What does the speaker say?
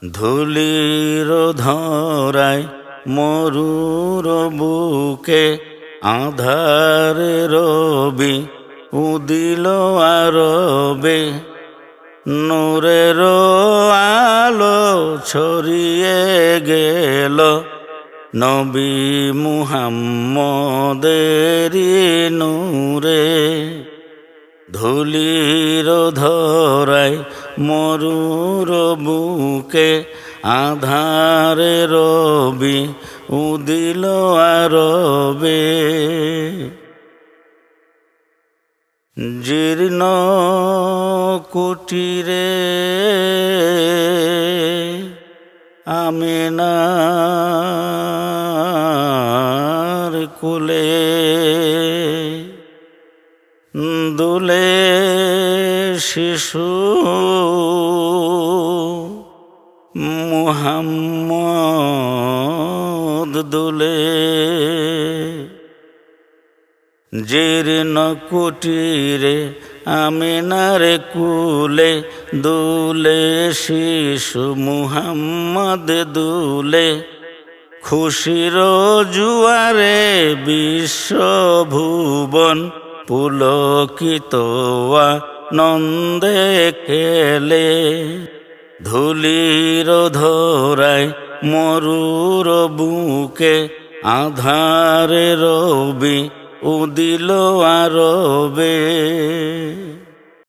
ধুলির ধরায় মরুর বুকে আধারে রবি উদিল আরবে, নূরের আলো ছড়িয়ে গেল নবী মুহাম্মদেরি নূরে। ধুলির ধরায় মরুর বুকে আধারে রবি উদিল আরবে, জীর্ণ কুটিরে আমিনার কুলে দুলে শিশু মুহাম্মদ দুলে। জীর্ণ কুটিরে আমিনার কুলে দুলে শিশু মুহাম্মদ দুলে, খুশির জুয়ারে বিশ্বভুবন পুলকিত নন্দে খেলে। ধুলির ধরায় মরুর বুকে আধারে রবি উদিল আরবে।